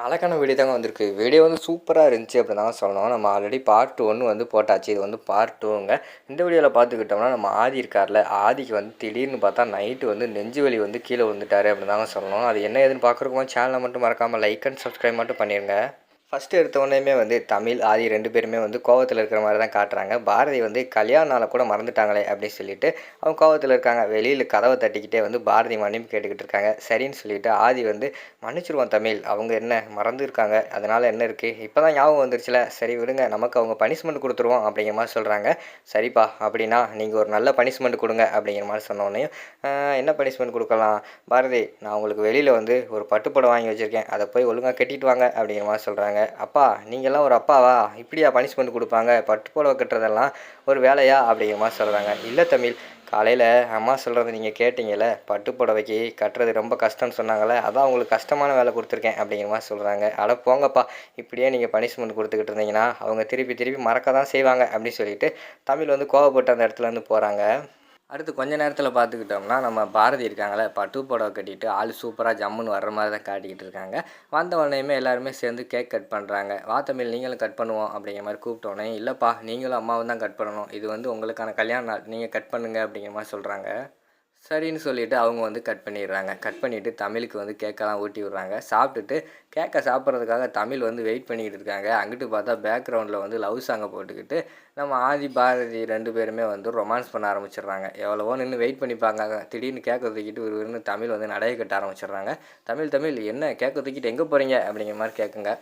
அழகான வீடியோ தாங்க வந்திருக்கு. வீடியோ வந்து சூப்பரா இருந்துச்சு அப்படின்னு தாங்க சொல்லணும். நம்ம ஆல்ரெடி பார்ட் 1 வந்து போட்டாச்சு. இது வந்து பார்ட் 2ங்க. இந்த வீடியோவில் பார்த்துக்கிட்டோம்னா, நம்ம ஆதி இருக்கார்ல, ஆதிக்கு வந்து திடீர்னு பார்த்தா நைட்டு வந்து நெஞ்சு வலி வந்து கீழே விழுந்துட்டாரு அப்படின்னு தாங்க சொல்லணும். அது என்ன ஏதுன்னு பார்க்குறதுக்கு சேனலை மட்டும் மறக்காமல் லைக் அண்ட் சப்ஸ்கிரைப் மட்டும் பண்ணிடுங்க. ஃபஸ்ட்டு எடுத்தோடனேயுமே வந்து தமிழ், ஆதி 2 பேருமே வந்து கோவத்தில் இருக்கிற மாதிரி தான் காட்டுறாங்க. பாரதி வந்து கல்யாண நாளை கூட மறந்துட்டாங்களே அப்படின்னு சொல்லிட்டு அவங்க கோவத்தில் இருக்காங்க. வெளியில் கதவை தட்டிக்கிட்டே வந்து பாரதி மன்னிப்பு கேட்டுக்கிட்டு இருக்காங்க. சரின்னு சொல்லிட்டு ஆதி வந்து மன்னிச்சிருவோம் தமிழ், அவங்க என்ன மறந்துருக்காங்க, அதனால் என்ன இருக்குது, இப்போ தான் ஞாபகம் வந்துருச்சுல, சரி விடுங்க, நமக்கு அவங்க பனிஷ்மெண்ட் கொடுத்துருவோம் அப்படிங்கிற மாதிரி சொல்கிறாங்க. சரிப்பா, அப்படின்னா நீங்கள் ஒரு நல்ல பனிஷ்மெண்ட் கொடுங்க அப்படிங்கிற மாதிரி சொன்னோடனே என்ன பனிஷ்மெண்ட் கொடுக்கலாம் பாரதி, நான் உங்களுக்கு வெளியில் வந்து ஒரு பட்டுப்படம் வாங்கி வச்சுருக்கேன், அதை போய் ஒழுங்காக கட்டிட்டு வாங்க அப்படிங்கிற மாதிரி சொல்கிறாங்க. அப்பா, நீங்கள்லாம் ஒரு அப்பாவா, இப்படியா பனிஷ்மெண்ட் கொடுப்பாங்க, பட்டு புடவை கட்டுறதெல்லாம் ஒரு வேலையா அப்படிங்கிற மாதிரி சொல்கிறாங்க. இல்லை தமிழ், காலையில் அம்மா சொல்கிறத நீங்கள் கேட்டிங்கல்ல, பட்டு புடவைக்கு கட்டுறது ரொம்ப கஷ்டம்னு சொன்னாங்களே, அதான் உங்களுக்கு கஷ்டமான வேலை கொடுத்துருக்கேன் அப்படிங்கிற மாதிரி சொல்கிறாங்க. அட போங்கப்பா, இப்படியே நீங்கள் பனிஷ்மெண்ட் கொடுத்துக்கிட்டு இருந்தீங்கன்னா அவங்க திருப்பி திருப்பி மறக்க தான் செய்வாங்க அப்படின்னு சொல்லிட்டு தமிழ் வந்து கோவப்பட்டு அந்த இடத்துலேருந்து போகிறாங்க. அடுத்து கொஞ்ச நேரத்தில் பார்த்துக்கிட்டோம்னா, நம்ம பாரதி இருக்காங்களே, பட்டு புடவை கட்டிட்டு ஆள் சூப்பராக ஜம்முன்னு வர்ற மாதிரி தான் காட்டிக்கிட்டு இருக்காங்க. வந்த உடனேயுமே எல்லாருமே சேர்ந்து கேக் கட் பண்ணுறாங்க. வா தமிழ், நீங்களும் கட் பண்ணுவோம் அப்படிங்கிற மாதிரி கூப்பிட்டோன்னே, இல்லைப்பா நீங்களும் அம்மாவும் தான் கட் பண்ணணும், இது வந்து உங்களுக்கான கல்யாண நாள், நீங்கள் கட் பண்ணுங்க அப்படிங்கிற மாதிரி சொல்கிறாங்க. சரின்னு சொல்லிவிட்டு அவங்க வந்து கட் பண்ணிடுறாங்க. கட் பண்ணிவிட்டு தமிழுக்கு வந்து கேக்கெல்லாம் ஊட்டி விட்றாங்க. சாப்பிட்டுட்டு கேக்கை சாப்பிட்றதுக்காக தமிழ் வந்து வெயிட் பண்ணிக்கிட்டு இருக்காங்க. அங்கிட்டு பார்த்தா பேக்ரவுண்டில் வந்து லவ் சாங்கை போட்டுக்கிட்டு நம்ம ஆதி பாரதி 2 பேருமே வந்து ரொமான்ஸ் பண்ண ஆரம்பிச்சிடுறாங்க. எவ்வளவோ நின்று வெயிட் பண்ணிப்பாங்க. திடீர்னு கேக்கை தூக்கிட்டு விறுவிறுன்னு தமிழ் வந்து நடைய கட்ட ஆரம்பிச்சிடுறாங்க. தமிழ் என்ன கேக்கை தூக்கிட்டு எங்கே போகிறீங்க அப்படிங்கிற மாதிரி கேட்குங்க.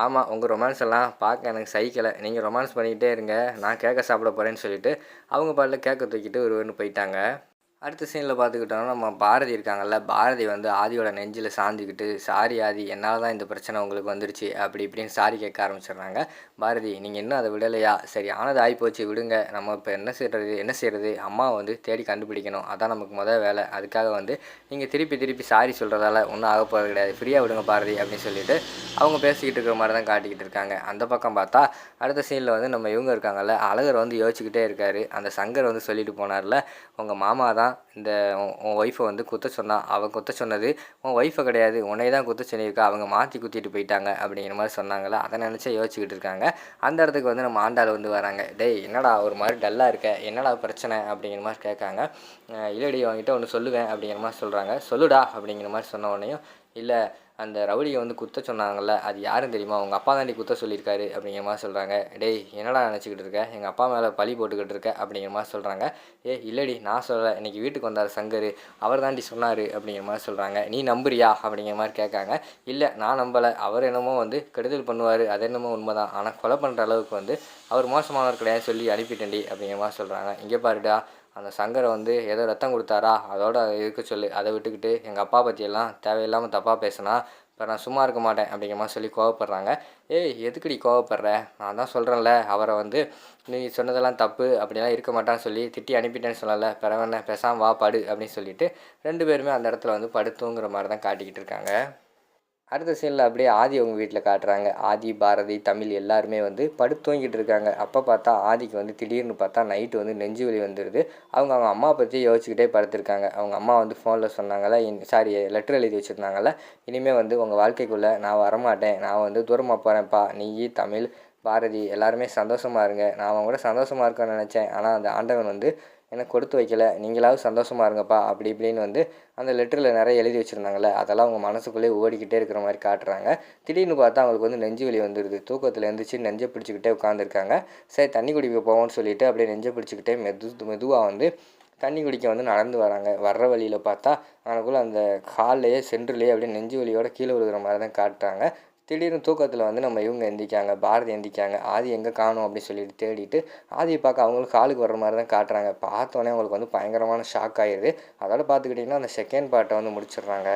ஆமாம், உங்கள் ரொமான்ஸ் எல்லாம் பார்க்க எனக்கு சகிக்கலை, நீங்கள் ரொமான்ஸ் பண்ணிக்கிட்டே இருங்க, நான் கேக்கை சாப்பிட போகிறேன்னு சொல்லிவிட்டு அவங்க பாட்டில் கேக்கை தூக்கிட்டு விறுவிறுன்னு போயிட்டாங்க. அடுத்த சீனில் பார்த்துக்கிட்டோம்னா, நம்ம பாரதி இருக்காங்கல்ல, பாரதி வந்து ஆதியோட நெஞ்சில் சாஞ்சிக்கிட்டு, சாரி ஆதி, என்னால் தான் இந்த பிரச்சனை உங்களுக்கு வந்துருச்சு அப்படி இப்படின்னு சாரி கேட்க ஆரம்பிச்சிடுறாங்க. பாரதி, நீங்கள் இன்னும் அதை விடலையா, சரி ஆனது ஆகிப்போச்சு விடுங்க, நம்ம இப்போ என்ன செய்கிறது, அம்மாவை வந்து தேடி கண்டுபிடிக்கணும், அதான் நமக்கு முதல் வேலை, அதுக்காக வந்து நீங்கள் திருப்பி திருப்பி சாரி சொல்கிறதால ஒன்றும் ஆக போகிறது கிடையாது, ஃப்ரீயாக விடுங்க பாரதி அப்படின்னு சொல்லிட்டு அவங்க பேசிக்கிட்டு இருக்கிற மாதிரி தான் காட்டிக்கிட்டு இருக்காங்க. அந்த பக்கம் பார்த்தா அடுத்த சீனில் வந்து நம்ம இவங்க இருக்காங்கல்ல, அழகர் வந்து யோசிச்சுக்கிட்டே இருக்கார். அந்த சங்கர் வந்து சொல்லிட்டு போனார்ல, உங்கள் மாமா தான் இந்த உன் ஒய்ஃபை வந்து குத்த சொன்னான், அவன் குத்த சொன்னது உன் ஒய்ஃபை கிடையாது, உன்னை தான் குத்த சொல்லியிருக்கா, அவங்க மாற்றி குத்திட்டு போயிட்டாங்க அப்படிங்கிற மாதிரி சொன்னாங்களே, அதை நினச்சா யோசிச்சுக்கிட்டு இருக்காங்க. அந்த இடத்துக்கு வந்து நம்ம ஆண்டாள் வந்து வராங்க. டேய் என்னடா ஒரு மாதிரி டல்லாக இருக்க, என்னடா பிரச்சனை அப்படிங்கிற மாதிரி கேட்காங்க. இல்லடி அவங்ககிட்ட ஒன்று சொல்லுவேன் அப்படிங்கிற மாதிரி சொல்கிறாங்க. சொல்லுடா அப்படிங்கிற மாதிரி சொன்ன உடனேயும், இல்லை அந்த ரவுடியை வந்து குத்த சொன்னாங்கல்ல, அது யாரும் தெரியுமா, உங்கள் அப்பா தாண்டி குத்த சொல்லியிருக்காரு அப்படிங்கிற மாதிரி சொல்கிறாங்க. டேய் என்னடா நினச்சிக்கிட்டு இருக்க, எங்கள் அப்பா மேலே பழி போட்டுக்கிட்டு இருக்க அப்படிங்கிற மாதிரி சொல்கிறாங்க. இல்லடி நான் சொல்லலை, இன்றைக்கி வீட்டுக்கு வந்தார் சங்கர், அவர் தாண்டி சொன்னார் அப்படிங்கிற மாதிரி சொல்கிறாங்க. நீ நம்புறியா அப்படிங்கிற மாதிரி கேட்காங்க. இல்லை நான் நம்பலை, அவர் என்னமோ வந்து கெடுதல் பண்ணுவார், அது என்னமோ உண்மை தான், ஆனால் கொலை பண்ணுற அளவுக்கு வந்து அவர் மோசமானவர் கிடையாது சொல்லி அனுப்பிட்டேன்டி அப்படிங்கிற மாதிரி சொல்கிறாங்க. இங்கே பாருடா, அந்த சங்கரை வந்து ஏதோ ரத்தம் கொடுத்தாரா, அதோட இருக்க சொல்லு, அதை விட்டுக்கிட்டு எங்கள் அப்பா பற்றியெல்லாம் தேவையில்லாமல் தப்பாக பேசினா இப்போ நான் சும்மா இருக்க மாட்டேன் அப்படிங்கிற மாதிரி சொல்லி கோவப்படுறாங்க. எதுக்குடி கோவப்படுற, நான் தான் சொல்கிறேன்ல, அவரை வந்து நீ சொன்னதெல்லாம் தப்பு அப்படிலாம் இருக்க மாட்டான்னு சொல்லி திட்டி அனுப்பிட்டேன்னு சொல்லலை, பிறவென்ன பேசாமல் வா படு அப்படின்னு சொல்லிட்டு 2 பேருமே அந்த இடத்துல வந்து படுத்துங்கிற மாதிரி தான் காட்டிக்கிட்டு இருக்காங்க. அடுத்த சீனில் அப்படியே ஆதி அவங்க வீட்டில் காட்டுறாங்க. ஆதி, பாரதி, தமிழ் எல்லாருமே வந்து படுத்து தூங்கிட்டு இருக்காங்க. அப்போ பார்த்தா ஆதிக்கு வந்து திடீர்னு பார்த்தா நைட்டு வந்து நெஞ்சு வலி வந்துடுது. அவங்க அம்மா பற்றி யோசிச்சுக்கிட்டே படுத்திருக்காங்க. அவங்க அம்மா வந்து ஃபோனில் சொன்னாங்கள்ல, லெட்டர் எழுதி வச்சுருந்தாங்கள்ல, இனிமேல் வந்து உங்கள் வாழ்க்கைக்குள்ளே நான் வரமாட்டேன், நான் வந்து தூரமாக போகிறேன்ப்பா, நீ தமிழ், பாரதி எல்லாருமே சந்தோஷமாக இருங்க, நான் அவங்க கூட சந்தோஷமாக இருக்கேன்னு நினச்சேன், ஆனால் அந்த ஆண்டவன் வந்து எனக்கு கொடுத்து வைக்கல, நீங்களாவது சந்தோஷமாக இருங்கப்பா அப்படி இப்படின்னு வந்து அந்த லெட்டரில் நிறைய எழுதி வச்சுருந்தாங்கள்ல, அதெல்லாம் அவங்க மனசுக்குள்ளேயே ஓடிக்கிட்டே இருக்கிற மாதிரி காட்டுறாங்க. திடீர்னு பார்த்தா அவங்களுக்கு வந்து நெஞ்சு வலி வந்துடுது. தூக்கத்தில் எழுந்திரிச்சு நெஞ்சை பிடிச்சிக்கிட்டே உட்காந்துருக்காங்க. சரி தண்ணி குடிக்க போவோம்னு சொல்லிவிட்டு அப்படியே நெஞ்சை பிடிச்சிக்கிட்டே மெதுவாக வந்து தண்ணி குடிக்க வந்து நடந்து வராங்க. வர்ற வழியில் பார்த்தா அவனுக்குள்ளே அந்த கால்லையே சென்றுலேயே அப்படியே நெஞ்சு வலியோட கீழே விழுகிற மாதிரி தான் காட்டுறாங்க. திடீர்னு தூக்கத்தில் வந்து நம்ம இவங்க எந்திக்காங்க, பாரதி எந்திக்காங்க. ஆதி எங்கே காணும் அப்படின்னு சொல்லிட்டு தேடிட்டு ஆதியை பார்க்க அவங்களுக்கு காலுக்கு வர்ற மாதிரி தான் காட்டுறாங்க. பார்த்தோன்னே அவங்களுக்கு வந்து பயங்கரமான ஷாக் ஆகிடுது. அதோட பார்த்துக்கிட்டிங்கன்னா அந்த செகண்ட் பார்ட்டை வந்து முடிச்சிடுறாங்க.